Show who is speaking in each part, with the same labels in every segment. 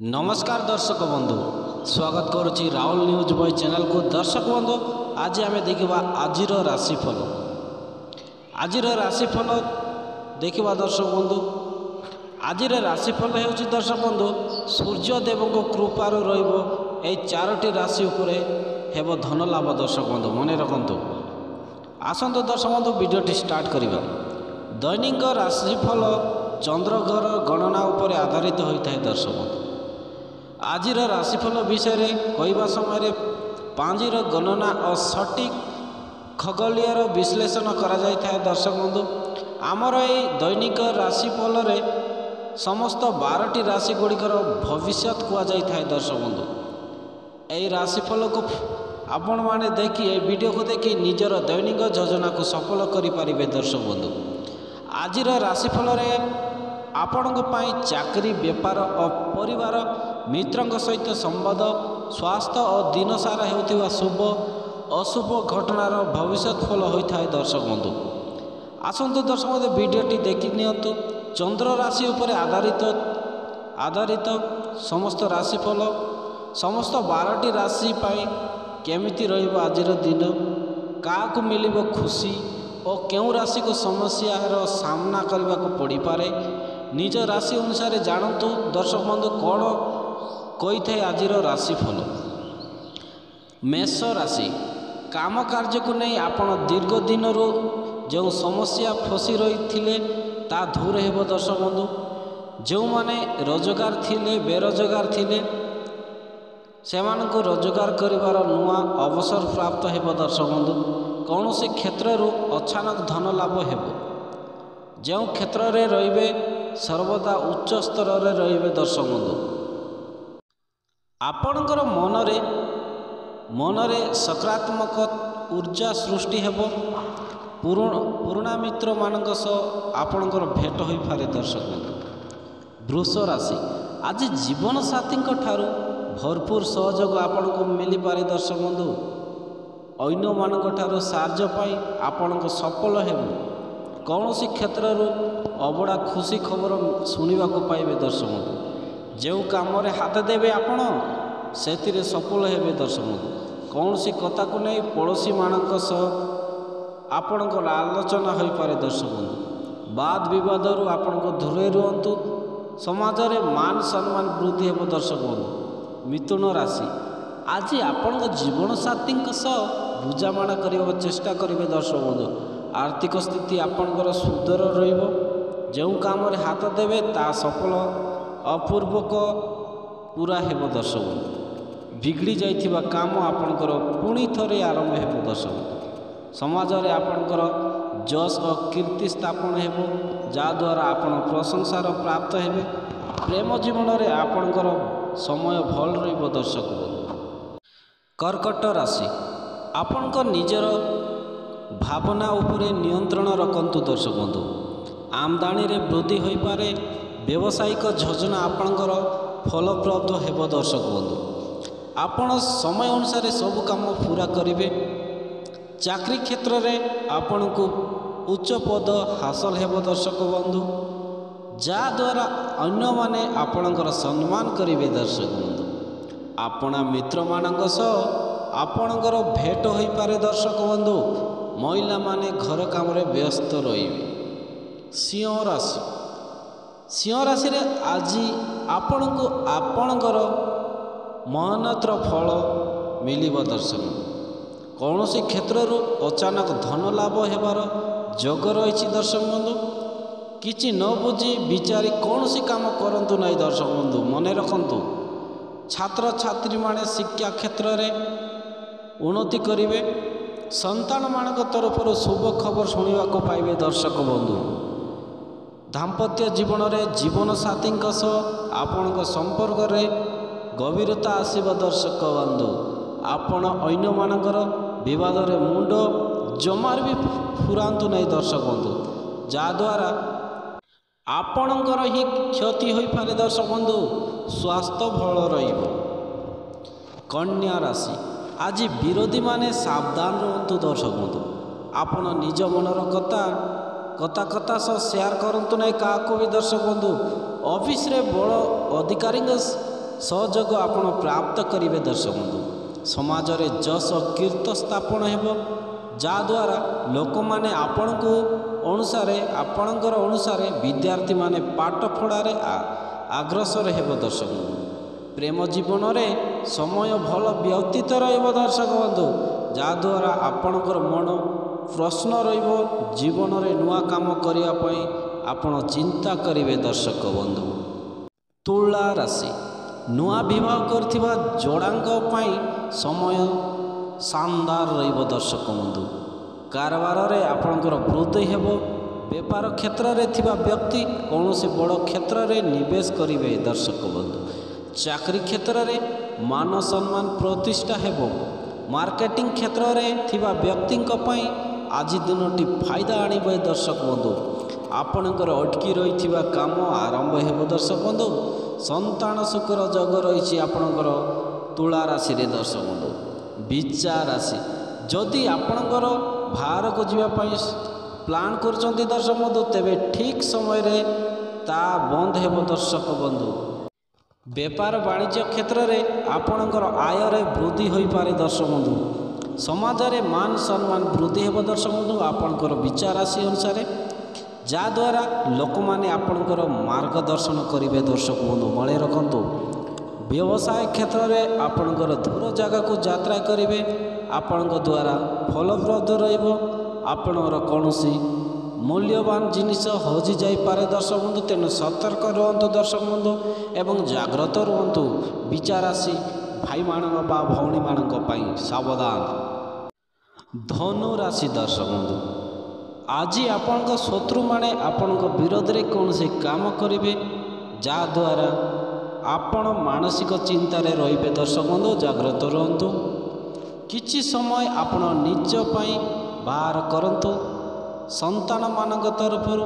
Speaker 1: नमस्कार दर्शक बंधु, स्वागत करुच्ची राहुल न्यूज बॉय चैनल को। दर्शक बंधु, आज आम देखा आज राशिफल। आज राशिफल देखा दर्शक बंधु, आज राशिफल हो दर्शक बंधु सूर्यदेव कृपार रोटी राशि उपरे हेब धन लाभ। दर्शक बंधु मन रखु, आसतु दर्शक बंधु वीडियो स्टार्ट करवा। दैनिक राशिफल चंद्रग्रह गणना उपर आधारित होता है। दर्शक बंधु, आज राशिफल विषय कहवा समय पांजीर गणना और सटीक खगोलीय विश्लेषण करा जाता है। दर्शक बंधु, आमर ये दैनिक राशिफल समस्त 12टी राशि गुड़िकर भविष्य कहुई है। दर्शक बंधु, यही राशिफल को आपण मैंने देखिए वीडियो को देखी निजर दैनिक योजना को सफल करें। दर्शक बंधु, आज राशिफल आपण चाकरी, बेपार और परिवार मित्रों सहित संवाद, स्वास्थ्य और दिन सारा होता शुभ अशुभ घटनार भविष्य फल होता है। दर्शक बंधु, आसतु दर्शक बंधु वीडियोटी देखि नियंतु। चंद्र राशि उपर आधारित समस्त राशिफल समस्त 12टी राशि केमिति रहिबो आज दिन, क्या मिल खुशी और क्यों राशि को समस्यार सामना करने को पड़ पारे, निज राशि अनुसार जानतु। दर्शक बंधु कौन कही थे आज राशिफल। मेष राशि, काम कार्य को नहीं आपण दीर्घ दिन जो समस्या फसी रही ता दूर हेब। दर्शक बंधु, जो माने रोजगार थिले बेरोजगार थिले सेमानंको रोजगार करिवार नुआ अवसर प्राप्त हेब। दर्शक बंधु, कौन से क्षेत्र अचानक धन लाभ हेब। जो क्षेत्र में रहिबे सर्वदा उच्च स्तर में रहिबे। दर्शक बंधु, आपणकर मनरे सकारात्मक ऊर्जा सृष्टि हेब। पुराणा मित्र मानक सह आपणकर भेट हो पारे। दर्शक बंधु, वृष राशि, आज जीवन साथी ठारू भरपूर सहयोग आपण को मिल पारे। दर्शक बंधु, अन्य मानक ठारू साहाय्य पाई आपण को सफल हेबु। कौन सी क्षेत्र अबड़ा खुशी खबर शुणा पाइबे। दर्शक बंधु, जो काम हाथ देवे आपण से सफल हेबे। दर्शक बंधु, कौन सी कथा को नहीं पड़ोशी मानक सह आपणकर आलोचना हो पारे। दर्शक बंधु, वाद विवाद आपण को दूरे रुहतु, समाज रे मान सम्मान वृद्धि हेब। दर्शक बंधु, मिथुन राशि, आज आपण जीवन साथी बुझामणा करने चेष्टा करेंगे। दर्शक बंधु, आर्थिक स्थिति आपणकर सुदर रहिबो। जो काम हाथ देवे ता सफल अपूर्वक पूरा हेब। दर्शक बंधु, बिगड़ी जाइथिबा काम आपणकर पुणी थरे आरंभ हेब। दर्शक बंधु, समाज रे आपणकर जश और कीर्ति स्थापन हेब, जद्वारा आपण प्रशंसार प्राप्त हेबे। प्रेम जीवन रे आपणकर समय भल रहिबो। दर्शक बंधु, कर्कट राशि, आपणकर निजर भावना उपरे नियंत्रण रखंतु। दर्शक बंधु, आमदानी रे वृद्धि हो पारे। व्यावसायिक योजना आपणकर फलप्रद हेब। दर्शक बंधु, आपण समय अनुसार सब काम पूरा करेंगे। चाकरी क्षेत्र में आपण को उच्च पद हासिल हेब। दर्शक बंधु, जद्वारा अन्य माने आपणकर सम्मान करेंगे। दर्शक बंधु, आपणा मित्र मानक सह आपणकर भेट हो पारे। दर्शक बंधु, महिला माने घर काम रे व्यस्त रहिबे। सिंह राशि, सिंह राशि रे आज आपण को आपणकर मेहनतर फल मिलिब। दर्शक, कौन सी क्षेत्र अचानक धन लाभ हेबार जोग रही। दर्शक बंधु, किछि न बुझी विचारी कौन सी काम करंतु नहीं। दर्शक बंधु मन रखंतु, छात्र छात्री माने शिक्षा क्षेत्र में उन्नति करेंगे। संतान मानक तरफ शुभ खबर शुणा पाइबे। दर्शक बंधु, दाम्पत्य जीवन में जीवन साथी आपण संपर्क में गभीरता आसब। दर्शक बंधु, आपण अन्य मानकर विवाद रे मुंड जमार भी फुरांतु नहीं। दर्शक बंधु, जद्वारा आपणकर ही क्षति हो पारे। दर्शक बंधु, स्वास्थ्य भल रहिबो। कन्या राशि, आज विरोधी माने सावधान रहतु। दर्शक बंधु, आपण निज मनर कथा शेयर करतु नहीं क्या भी। दर्शक बंधु, ऑफिस रे बड़ अधिकारी ସହଯୋଗ ଆପଣ ପ୍ରାପ୍ତ କରିବେ ଦର୍ଶକ ବନ୍ଧୁ। ସମାଜରେ ଯଶ କୀର୍ତ୍ତି ସ୍ଥାପନ ହେବ, ଯାହାଦ୍ୱାରା ଲୋକମାନେ ଆପଣଙ୍କର ଅନୁସାରେ ବିଦ୍ୟାର୍ଥୀମାନେ ପାଠ ପଢ଼ାରେ ଅଗ୍ରସର ହେବ ଦର୍ଶକ ବନ୍ଧୁ। ପ୍ରେମ ଜୀବନରେ ସମୟ ଭଲ ବ୍ୟତୀତ ରହିବ ଦର୍ଶକ ବନ୍ଧୁ, ଯାହାଦ୍ୱାରା ଆପଣଙ୍କର ମନ ପ୍ରଶ୍ନ ରହିବ। ଜୀବନରେ ନୂଆ କାମ କରିବା ପାଇଁ ଆପଣ ଚିନ୍ତା କରିବେ ଦର୍ଶକ ବନ୍ଧୁ। ତୁଳା ରାଶି, ନୂଆ ବିବାହ କରୁଥିବା ଯୋଡ଼ାଙ୍କ ପାଇଁ ସମୟ ଶାନଦାର ରହିବ ଦର୍ଶକ ବନ୍ଧୁ। କାରବାରରେ ଆପଣଙ୍କର ବୃଦ୍ଧି ହେବ। ବେପାର କ୍ଷେତ୍ରରେ ଥିବା ବ୍ୟକ୍ତି କୌଣସି ବଡ଼ କ୍ଷେତ୍ରରେ ନିବେଶ କରିବେ ଦର୍ଶକ ବନ୍ଧୁ। ଚାକିରି କ୍ଷେତ୍ରରେ ମାନ ସମ୍ମାନ ପ୍ରତିଷ୍ଠା ହେବ। ମାର୍କେଟିଂ କ୍ଷେତ୍ରରେ ଥିବା ବ୍ୟକ୍ତିଙ୍କ ପାଇଁ ଆଜି ଦିନଟି ଫାଇଦା ଆଣିବ ଦର୍ଶକ ବନ୍ଧୁ। ଆପଣଙ୍କର ଅଟକି ରହିଥିବା କାମ ଆରମ୍ଭ ହେବ ଦର୍ଶକ ବନ୍ଧୁ। ସନ୍ତାନ ସୁଖର ଯୋଗ ରହିଛି ଆପଣଙ୍କର ତୁଳା ରାଶିରେ ଦର୍ଶକ ବନ୍ଧୁ। ବିଛା ରାଶି, ଯଦି ଆପଣଙ୍କର ବାହାରକୁ ଯିବା ପାଇଁ ପ୍ଲାନ୍ କରୁଛନ୍ତି ଦର୍ଶକ ବନ୍ଧୁ, ତେବେ ଠିକ୍ ସମୟରେ ତାହା ବନ୍ଦ ହେବ ଦର୍ଶକ ବନ୍ଧୁ। ବେପାର ବାଣିଜ୍ୟ କ୍ଷେତ୍ରରେ ଆପଣଙ୍କର ଆୟରେ ବୃଦ୍ଧି ହୋଇପାରେ ଦର୍ଶକ ବନ୍ଧୁ। ସମାଜରେ ମାନ ସମ୍ମାନ ବୃଦ୍ଧି ହେବ ଦର୍ଶକ ବନ୍ଧୁ ଆପଣଙ୍କର ବିଛା ରାଶି ଅନୁସାରେ, ଯାହାଦ୍ୱାରା ଲୋକମାନେ ଆପଣଙ୍କର ମାର୍ଗଦର୍ଶନ କରିବେ ଦର୍ଶକ ବନ୍ଧୁ। ମନେ ରଖନ୍ତୁ, ବ୍ୟବସାୟ କ୍ଷେତ୍ରରେ ଆପଣଙ୍କର ଦୂର ଜାଗାକୁ ଯାତ୍ରା କରିବେ, ଆପଣଙ୍କ ଦ୍ୱାରା ଫଳପ୍ରଦ ରହିବ। ଆପଣଙ୍କର କୌଣସି ମୂଲ୍ୟବାନ ଜିନିଷ ହଜିଯାଇପାରେ ଦର୍ଶକ ବନ୍ଧୁ, ତେଣୁ ସତର୍କ ରୁହନ୍ତୁ ଦର୍ଶକ ବନ୍ଧୁ ଏବଂ ଜାଗ୍ରତ ରୁହନ୍ତୁ। ବିଛା ରାଶି ଭାଇମାନଙ୍କ ବା ଭଉଣୀମାନଙ୍କ ପାଇଁ ସାବଧାନ। ଧନୁ ରାଶି ଦର୍ଶକ ବନ୍ଧୁ, ଆଜି ଆପଣଙ୍କ ଶତ୍ରୁମାନେ ଆପଣଙ୍କ ବିରୋଧରେ କୌଣସି କାମ କରିବେ, ଯାହାଦ୍ୱାରା ଆପଣ ମାନସିକ ଚିନ୍ତାରେ ରହିବେ ଦର୍ଶକ ବନ୍ଧୁ। ଜାଗ୍ରତ ରୁହନ୍ତୁ। କିଛି ସମୟ ଆପଣ ନିଜ ପାଇଁ ବାହାର କରନ୍ତୁ। ସନ୍ତାନମାନଙ୍କ ତରଫରୁ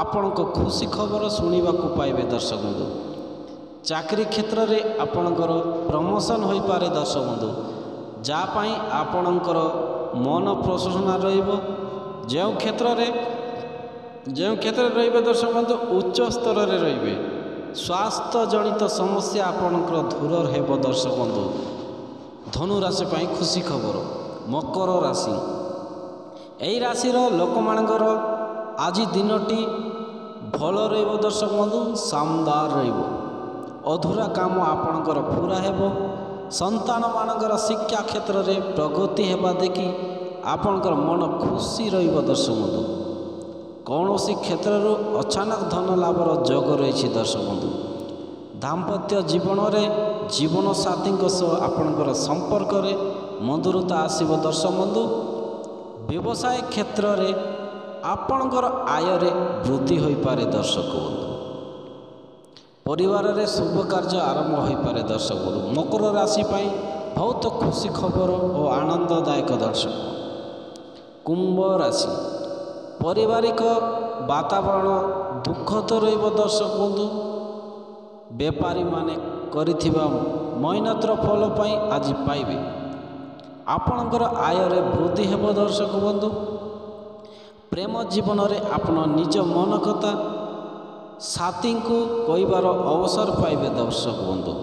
Speaker 1: ଆପଣଙ୍କ ଖୁସି ଖବର ଶୁଣିବାକୁ ପାଇବେ ଦର୍ଶକ ବନ୍ଧୁ। ଚାକିରି କ୍ଷେତ୍ରରେ ଆପଣଙ୍କର ପ୍ରମୋସନ୍ ହୋଇପାରେ ଦର୍ଶକ ବନ୍ଧୁ, ଯାହା ପାଇଁ ଆପଣଙ୍କର ମନ ପ୍ରସନ୍ନ ରହିବ। ଯେଉଁ କ୍ଷେତ୍ରରେ ରହିବେ ଦର୍ଶକ ବନ୍ଧୁ, ଉଚ୍ଚ ସ୍ତରରେ ରହିବେ। ସ୍ୱାସ୍ଥ୍ୟ ଜନିତ ସମସ୍ୟା ଆପଣଙ୍କର ଦୂର ହେବ ଦର୍ଶକ ବନ୍ଧୁ। ଧନୁ ରାଶି ପାଇଁ ଖୁସି ଖବର। ମକର ରାଶି, ଏହି ରାଶିର ଲୋକମାନଙ୍କର ଆଜି ଦିନଟି ଭଲ ରହିବ ଦର୍ଶକ ବନ୍ଧୁ, ଶାନଦାର ରହିବ। ଅଧୁରା କାମ ଆପଣଙ୍କର ପୁରା ହେବ। ସନ୍ତାନମାନଙ୍କର ଶିକ୍ଷା କ୍ଷେତ୍ରରେ ପ୍ରଗତି ହେବା ଦେଖି ଆପଣଙ୍କର ମନ ଖୁସି ରହିବ ଦର୍ଶକ ବନ୍ଧୁ। କୌଣସି କ୍ଷେତ୍ରରୁ ଅଚାନକ ଧନ ଲାଭର ଯୋଗ ରହିଛି ଦର୍ଶକ ବନ୍ଧୁ। ଦାମ୍ପତ୍ୟ ଜୀବନରେ ଜୀବନସାଥୀଙ୍କ ସହ ଆପଣଙ୍କର ସମ୍ପର୍କରେ ମଧୁରତା ଆସିବ ଦର୍ଶକ ବନ୍ଧୁ। ବ୍ୟବସାୟ କ୍ଷେତ୍ରରେ ଆପଣଙ୍କର ଆୟରେ ବୃଦ୍ଧି ହୋଇପାରେ ଦର୍ଶକ ବନ୍ଧୁ। ପରିବାରରେ ଶୁଭ କାର୍ଯ୍ୟ ଆରମ୍ଭ ହୋଇପାରେ ଦର୍ଶକ ବନ୍ଧୁ। ମକର ରାଶି ପାଇଁ ବହୁତ ଖୁସି ଖବର ଓ ଆନନ୍ଦଦାୟକ ଦର୍ଶକ। କୁମ୍ଭ ରାଶି, ପାରିବାରିକ ବାତାବରଣ ଦୁଃଖଦ ରହିବ ଦର୍ଶକ ବନ୍ଧୁ। ବେପାରୀମାନେ କରିଥିବା ମେହନତର ଫଳ ପାଇଁ ଆଜି ପାଇବେ। ଆପଣଙ୍କର ଆୟରେ ବୃଦ୍ଧି ହେବ ଦର୍ଶକ ବନ୍ଧୁ। ପ୍ରେମ ଜୀବନରେ ଆପଣ ନିଜ ମନ କଥା ସାଥୀଙ୍କୁ କହିବାର ଅବସର ପାଇବେ ଦର୍ଶକ ବନ୍ଧୁ।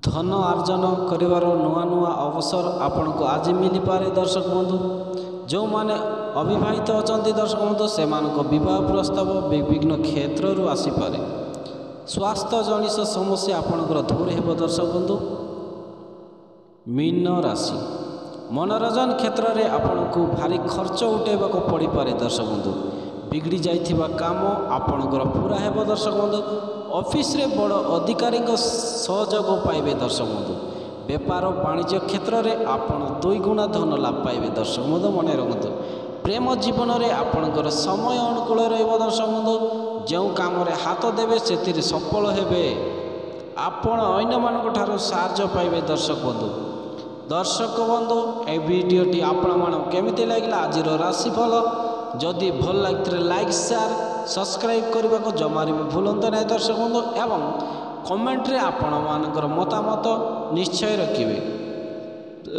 Speaker 1: ଧନ ଅର୍ଜନ କରିବାର ନୂଆ ନୂଆ ଅବସର ଆପଣଙ୍କୁ ଆଜି ମିଳିପାରେ ଦର୍ଶକ ବନ୍ଧୁ। ଯେଉଁମାନେ ଅବିବାହିତ ଅଛନ୍ତି ଦର୍ଶକ ବନ୍ଧୁ, ସେମାନଙ୍କ ବିବାହ ପ୍ରସ୍ତାବ ବିଭିନ୍ନ କ୍ଷେତ୍ରରୁ ଆସିପାରେ। ସ୍ୱାସ୍ଥ୍ୟ ଜନିତ ସମସ୍ୟା ଆପଣଙ୍କର ଦୂର ହେବ ଦର୍ଶକ ବନ୍ଧୁ। ମୀନ ରାଶି, ମନୋରଞ୍ଜନ କ୍ଷେତ୍ରରେ ଆପଣଙ୍କୁ ଭାରି ଖର୍ଚ୍ଚ ଉଠାଇବାକୁ ପଡ଼ିପାରେ ଦର୍ଶକ ବନ୍ଧୁ। ବିଗିଡ଼ି ଯାଇଥିବା କାମ ଆପଣଙ୍କର ପୁରା ହେବ ଦର୍ଶକ ବନ୍ଧୁ। ଅଫିସରେ ବଡ଼ ଅଧିକାରୀଙ୍କ ସହଯୋଗ ପାଇବେ ଦର୍ଶକ ବନ୍ଧୁ। ବେପାର ବାଣିଜ୍ୟ କ୍ଷେତ୍ରରେ ଆପଣ 2 ଗୁଣା ଧନ ଲାଭ ପାଇବେ ଦର୍ଶକ ବନ୍ଧୁ। ମନେ ରଖନ୍ତୁ, ପ୍ରେମ ଜୀବନରେ ଆପଣଙ୍କର ସମୟ ଅନୁକୂଳ ରହିବ ଦର୍ଶକ ବନ୍ଧୁ। ଯେଉଁ କାମରେ ହାତ ଦେବେ ସେଥିରେ ସଫଳ ହେବେ। ଆପଣ ଅନ୍ୟମାନଙ୍କ ଠାରୁ ସାହାଯ୍ୟ ପାଇବେ ଦର୍ଶକ ବନ୍ଧୁ। ଦର୍ଶକ ବନ୍ଧୁ, ଏହି ଭିଡ଼ିଓଟି ଆପଣମାନଙ୍କୁ କେମିତି ଲାଗିଲା ଆଜିର ରାଶିଫଳ? ଯଦି ଭଲ ଲାଗିଥିଲେ ଲାଇକ୍ ସେୟାର ସବସ୍କ୍ରାଇବ୍ କରିବାକୁ ଜମାରେ ବି ଭୁଲନ୍ତୁ ନାହିଁ ଦର୍ଶକ ବନ୍ଧୁ ଏବଂ କମେଣ୍ଟରେ ଆପଣମାନଙ୍କର ମତାମତ ନିଶ୍ଚୟ ରଖିବେ।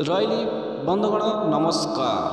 Speaker 1: ରହିଲି ବନ୍ଧୁଗଣ, ନମସ୍କାର।